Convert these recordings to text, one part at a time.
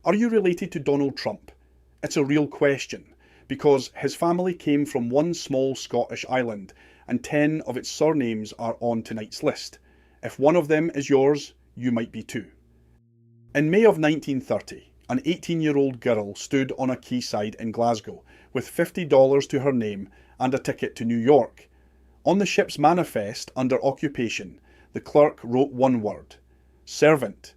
Are you related to Donald Trump? It's a real question, because his family came from one small Scottish island, and 10 of its surnames are on tonight's list. If one of them is yours, you might be too. In May of 1930, an 18-year-old girl stood on a quayside in Glasgow with $50 to her name and a ticket to New York. On the ship's manifest under occupation, the clerk wrote one word: servant.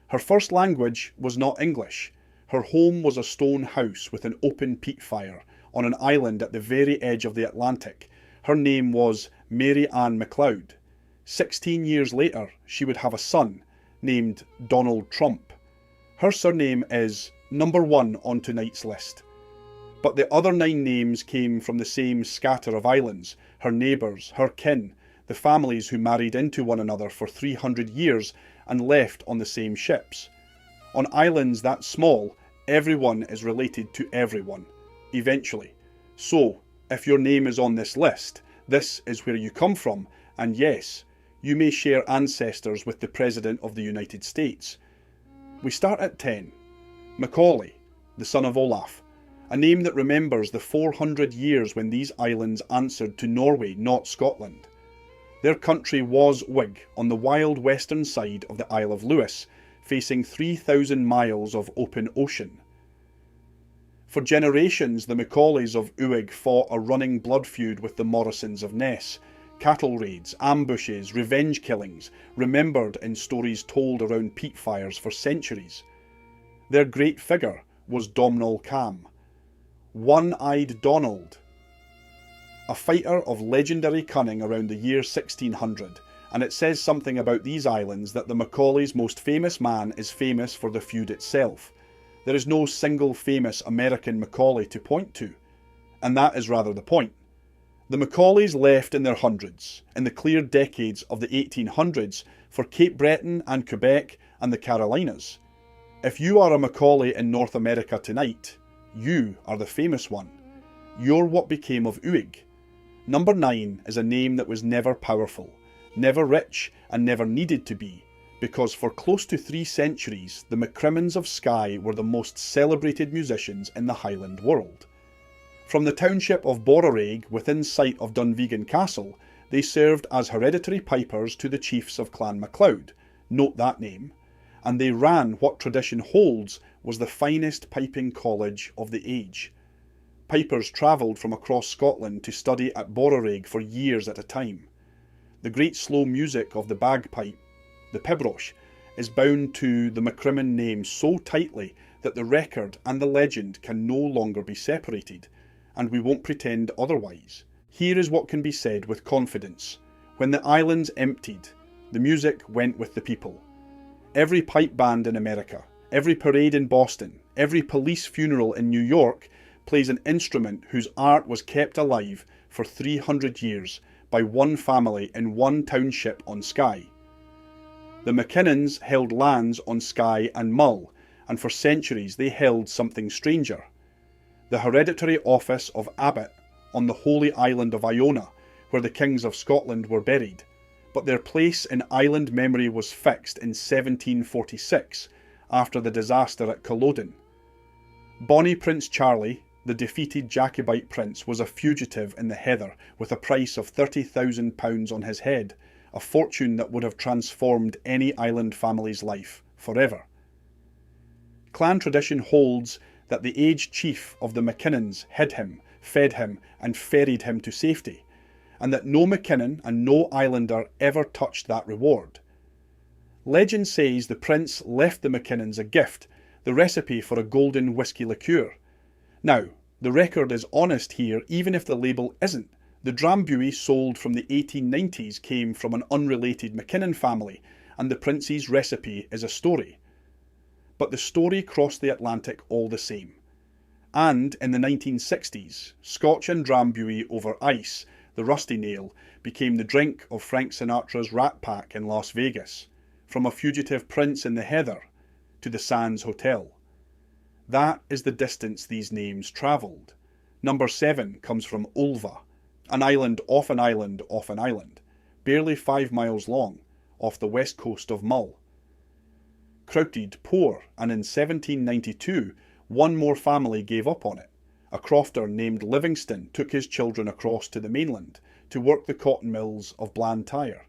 Her first language was not English. Her home was a stone house with an open peat fire on an island at the very edge of the Atlantic. Her name was Mary Anne MacLeod. 16 years later, she would have a son named Donald Trump. Her surname is number 1 on tonight's list. But the other 9 names came from the same scatter of islands, her neighbours, her kin, the families who married into one another for 300 years and left on the same ships. On islands that small, everyone is related to everyone, eventually. So, if your name is on this list, this is where you come from, and yes, you may share ancestors with the President of the United States. We start at 10. MacAulay, the son of Olaf, a name that remembers the 400 years when these islands answered to Norway, not Scotland. Their country was Uig, on the wild western side of the Isle of Lewis, facing 3,000 miles of open ocean. For generations, the MacAulays of Uig fought a running blood feud with the Morrisons of Ness. Cattle raids, ambushes, revenge killings, remembered in stories told around peat fires for centuries. Their great figure was Domhnall Cam, One-Eyed Donald, a fighter of legendary cunning around the year 1600, and it says something about these islands that the Macaulay's most famous man is famous for the feud itself. There is no single famous American Macaulay to point to, and that is rather the point. The Macaullays left in their hundreds, in the clear decades of the 1800s, for Cape Breton and Quebec and the Carolinas. If you are a Macaulay in North America tonight, you are the famous one. You're what became of Uig. Number 9 is a name that was never powerful, never rich, and never needed to be, because for close to 3 centuries, the MacCrimmons of Skye were the most celebrated musicians in the Highland world. From the township of Boraraig, within sight of Dunvegan Castle, they served as hereditary pipers to the chiefs of Clan MacLeod, note that name, and they ran what tradition holds was the finest piping college of the age. Pipers travelled from across Scotland to study at Boraraig for years at a time. The great slow music of the bagpipe, the pibroch, is bound to the MacCrimmon name so tightly that the record and the legend can no longer be separated, and we won't pretend otherwise. Here is what can be said with confidence. When the islands emptied, the music went with the people. Every pipe band in America, every parade in Boston, every police funeral in New York plays an instrument whose art was kept alive for 300 years by one family in one township on Skye. The MacKinnons held lands on Skye and Mull, and for centuries they held something stranger: the hereditary office of abbot on the holy island of Iona, where the kings of Scotland were buried, but their place in island memory was fixed in 1746, after the disaster at Culloden. Bonnie Prince Charlie, the defeated Jacobite prince, was a fugitive in the heather with a price of £30,000 on his head, a fortune that would have transformed any island family's life forever. Clan tradition holds that the aged chief of the MacKinnons hid him, fed him, and ferried him to safety, and that no MacKinnon and no islander ever touched that reward. Legend says the prince left the MacKinnons a gift, the recipe for a golden whisky liqueur. Now, the record is honest here, even if the label isn't. The drambuie sold from the 1890s came from an unrelated MacKinnon family, and the prince's recipe is a story. But the story crossed the Atlantic all the same. And in the 1960s, Scotch and drambuie over ice, the rusty nail, became the drink of Frank Sinatra's Rat Pack in Las Vegas, from a fugitive prince in the heather to the Sands Hotel. That is the distance these names travelled. Number 7 comes from Ulva, an island off an island off an island, barely 5 miles long, off the west coast of Mull. crowded, poor, and in 1792 one more family gave up on it. A crofter named Livingstone took his children across to the mainland to work the cotton mills of Blantyre.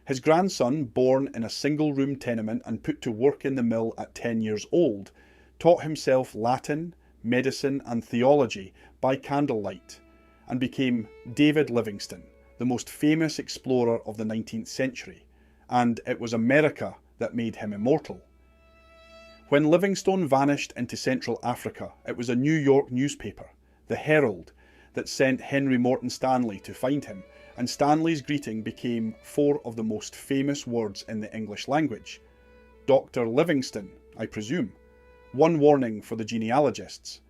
His grandson, born in a single-room tenement and put to work in the mill at 10 years old, taught himself Latin, medicine and theology by candlelight, and became David Livingstone, the most famous explorer of the 19th century, and it was America that made him immortal. When Livingstone vanished into Central Africa, it was a New York newspaper, the Herald, that sent Henry Morton Stanley to find him, and Stanley's greeting became 4 of the most famous words in the English language. Dr. Livingstone, I presume. One warning for the genealogists.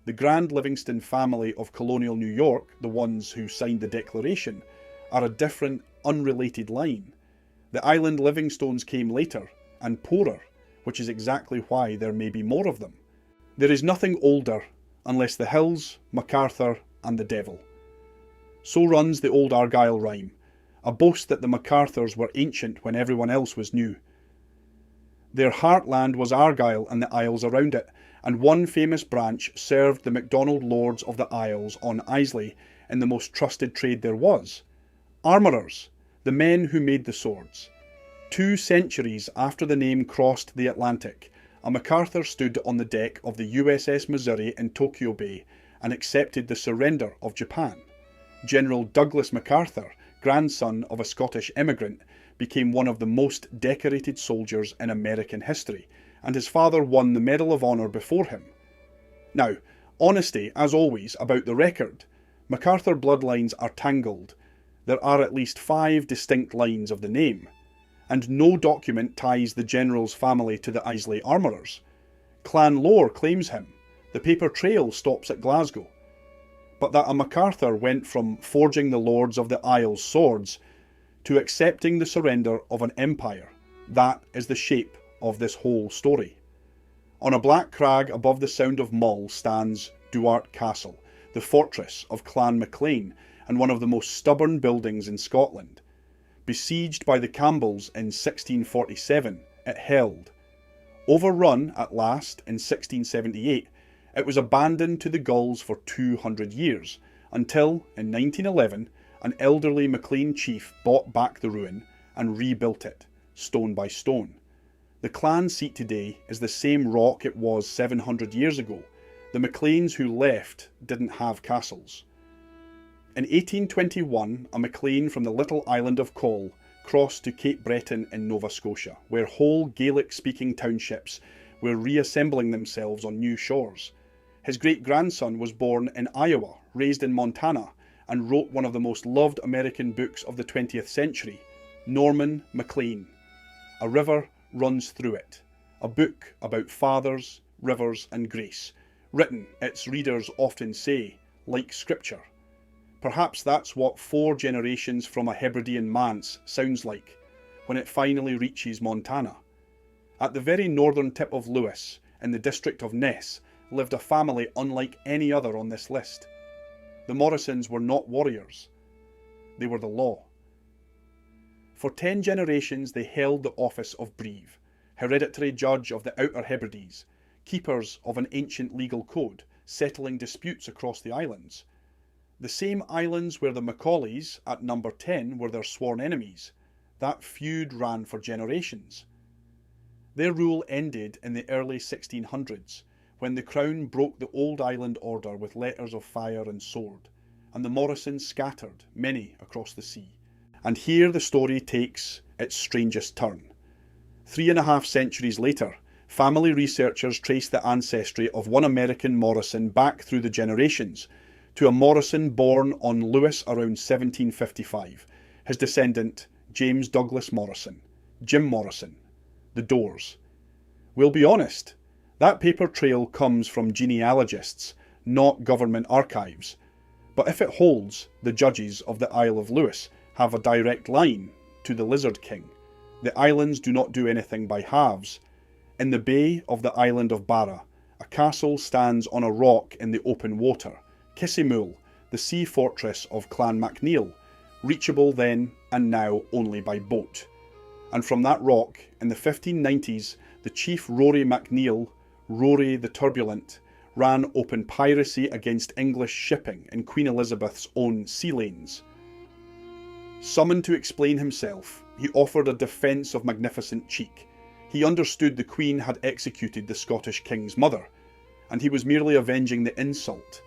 The Grand Livingstone family of colonial New York, the ones who signed the Declaration, are a different, unrelated line. The island Livingstones came later, and poorer, which is exactly why there may be more of them. There is nothing older, unless the hills, MacArthur, and the devil. So runs the old Argyll rhyme, a boast that the MacArthurs were ancient when everyone else was new. Their heartland was Argyll and the isles around it, and one famous branch served the MacDonald lords of the Isles on Islay in the most trusted trade there was. Armourers, the men who made the swords. 2 centuries after the name crossed the Atlantic, a MacArthur stood on the deck of the USS Missouri in Tokyo Bay and accepted the surrender of Japan. General Douglas MacArthur, grandson of a Scottish immigrant, became one of the most decorated soldiers in American history, and his father won the Medal of Honour before him. Now, honesty, as always, about the record. MacArthur bloodlines are tangled. There are at least 5 distinct lines of the name, and no document ties the general's family to the Islay Armourers. Clan lore claims him. The paper trail stops at Glasgow. But that a MacArthur went from forging the Lords of the Isles' swords to accepting the surrender of an empire, that is the shape of this whole story. On a black crag above the Sound of Mull stands Duart Castle, the fortress of Clan MacLean and one of the most stubborn buildings in Scotland. Besieged by the Campbells in 1647, it held. Overrun at last in 1678, it was abandoned to the Gauls for 200 years, until, in 1911, an elderly MacLean chief bought back the ruin and rebuilt it, stone by stone. The clan seat today is the same rock it was 700 years ago. The MacLeans who left didn't have castles. In 1821, a MacLean from the little island of Col crossed to Cape Breton in Nova Scotia, where whole Gaelic-speaking townships were reassembling themselves on new shores. His great-grandson was born in Iowa, raised in Montana, and wrote one of the most loved American books of the 20th century, Norman MacLean. A river runs through it, a book about fathers, rivers and grace, written, its readers often say, like scripture. Perhaps that's what 4 generations from a Hebridean manse sounds like, when it finally reaches Montana. At the very northern tip of Lewis, in the district of Ness, lived a family unlike any other on this list. The Morrisons were not warriors. They were the law. For 10 generations they held the office of Breve, hereditary judge of the Outer Hebrides, keepers of an ancient legal code, settling disputes across the islands. The same islands where the MacAulays, at number 10, were their sworn enemies. That feud ran for generations. Their rule ended in the early 1600s, when the Crown broke the old island order with letters of fire and sword, and the Morrisons scattered, many across the sea. And here the story takes its strangest turn. 3.5 centuries later, family researchers trace the ancestry of one American Morrison back through the generations, to a Morrison born on Lewis around 1755, his descendant James Douglas Morrison, Jim Morrison, the Doors. We'll be honest, that paper trail comes from genealogists, not government archives. But if it holds, the judges of the Isle of Lewis have a direct line to the Lizard King. The islands do not do anything by halves. In the bay of the island of Barra, a castle stands on a rock in the open water, Kissimul, the sea fortress of Clan MacNeil, reachable then and now only by boat. And from that rock, in the 1590s, the chief Rory MacNeil, Rory the Turbulent, ran open piracy against English shipping in Queen Elizabeth's own sea lanes. Summoned to explain himself, he offered a defence of magnificent cheek. He understood the Queen had executed the Scottish King's mother, and he was merely avenging the insult.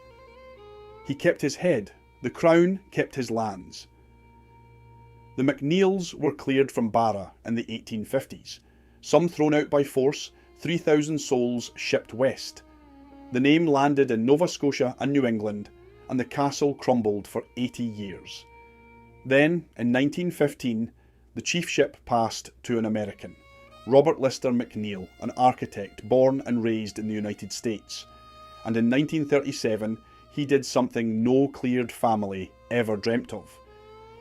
He kept his head, the Crown kept his lands. The MacNeils were cleared from Barra in the 1850s, some thrown out by force, 3,000 souls shipped west. The name landed in Nova Scotia and New England, and the castle crumbled for 80 years. Then, in 1915, the chiefship passed to an American, Robert Lister MacNeil, an architect born and raised in the United States. And in 1937, he did something no cleared family ever dreamt of.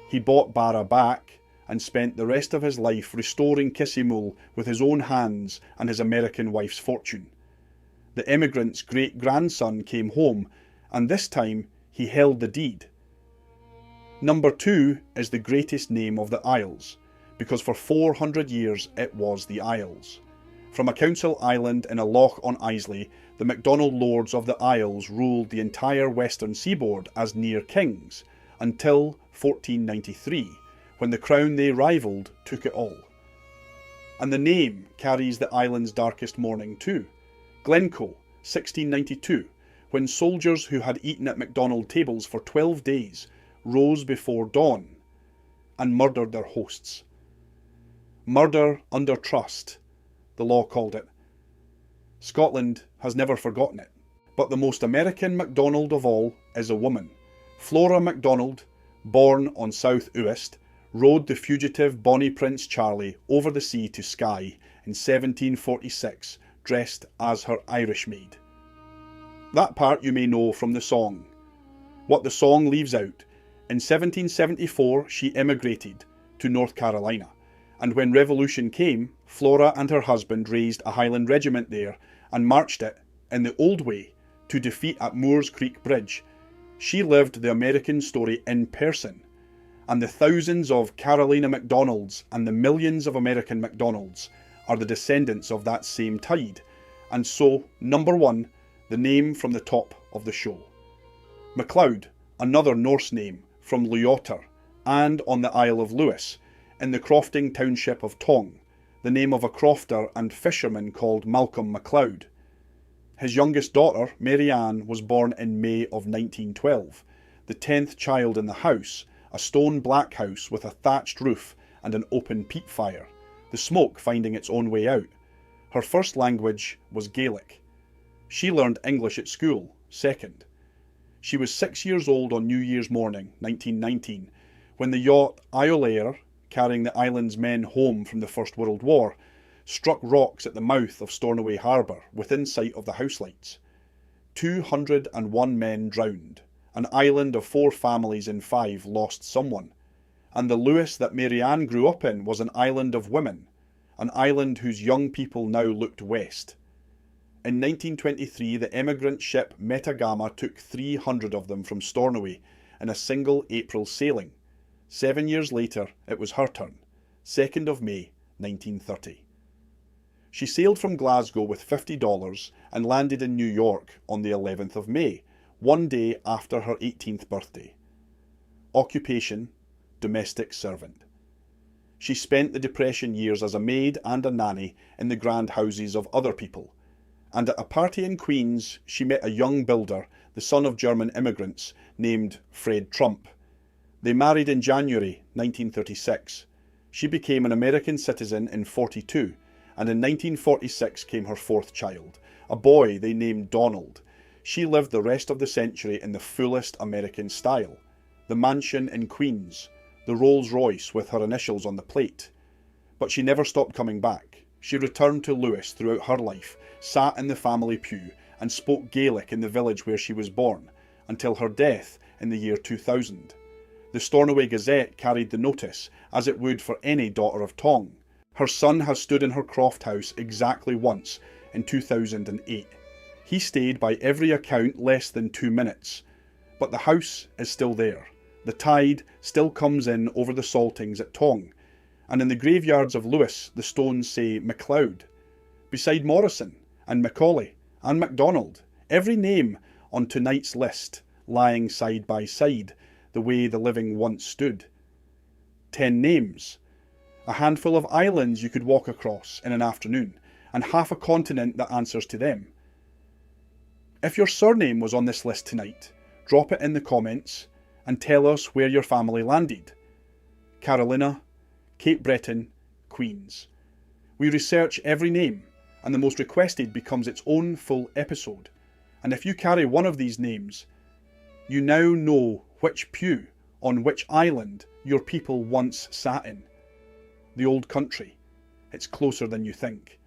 He bought Barra back and spent the rest of his life restoring Kissimul with his own hands and his American wife's fortune. The emigrant's great-grandson came home, and this time he held the deed. Number 2 is the greatest name of the Isles, because for 400 years it was the Isles. From a council island in a loch on Islay, the MacDonald lords of the Isles ruled the entire western seaboard as near kings, until 1493, when the crown they rivalled took it all. And the name carries the island's darkest morning too. Glencoe, 1692, when soldiers who had eaten at MacDonald tables for 12 days rose before dawn and murdered their hosts. Murder under trust, the law called it. Scotland has never forgotten it. But the most American MacDonald of all is a woman. Flora MacDonald, born on South Uist, rode the fugitive Bonnie Prince Charlie over the sea to Skye in 1746, dressed as her Irish maid. That part you may know from the song. What the song leaves out, in 1774 she emigrated to North Carolina, and when revolution came, Flora and her husband raised a Highland regiment there and marched it, in the old way, to defeat at Moores Creek Bridge. She lived the American story in person, and the thousands of Carolina MacDonalds and the millions of American MacDonalds are the descendants of that same tide, and so, number 1, the name from the top of the show. MacLeod, another Norse name, from Luyotr, and on the Isle of Lewis, in the crofting township of Tong, the name of a crofter and fisherman called Malcolm MacLeod. His youngest daughter, Mary Anne, was born in May of 1912, the 10th child in the house, a stone black house with a thatched roof and an open peat fire, the smoke finding its own way out. Her first language was Gaelic. She learned English at school, second. She was 6 years old on New Year's morning, 1919, when the yacht Iolair, carrying the island's men home from the First World War, struck rocks at the mouth of Stornoway Harbour, within sight of the house lights. 201 men drowned. An island of 4 families in 5 lost someone. And the Lewis that Mary Anne grew up in was an island of women, an island whose young people now looked west. In 1923, the emigrant ship Metagama took 300 of them from Stornoway in a single April sailing. 7 years later, it was her turn, 2nd of May, 1930. She sailed from Glasgow with $50 and landed in New York on the 11th of May, 1 day after her 18th birthday. Occupation, domestic servant. She spent the Depression years as a maid and a nanny in the grand houses of other people, and at a party in Queens she met a young builder, the son of German immigrants, named Fred Trump. They married in January 1936. She became an American citizen in 42, and in 1946 came her 4th child, a boy they named Donald. She lived the rest of the century in the fullest American style. The mansion in Queens, the Rolls Royce with her initials on the plate. But she never stopped coming back. She returned to Lewis throughout her life, sat in the family pew, and spoke Gaelic in the village where she was born, until her death in the year 2000. The Stornoway Gazette carried the notice, as it would for any daughter of Tong. Her son has stood in her croft house exactly once, in 2008. He stayed by every account less than 2 minutes. But the house is still there. The tide still comes in over the saltings at Tong, and in the graveyards of Lewis the stones say MacLeod. beside Morrison and MacAulay and MacDonald, every name on tonight's list lying side by side, the way the living once stood. 10 names, a handful of islands you could walk across in an afternoon, and half a continent that answers to them. If your surname was on this list tonight, drop it in the comments and tell us where your family landed. Carolina, Cape Breton, Queens. We research every name, and the most requested becomes its own full episode. And if you carry one of these names, you now know which pew on which island your people once sat in. The old country. It's closer than you think.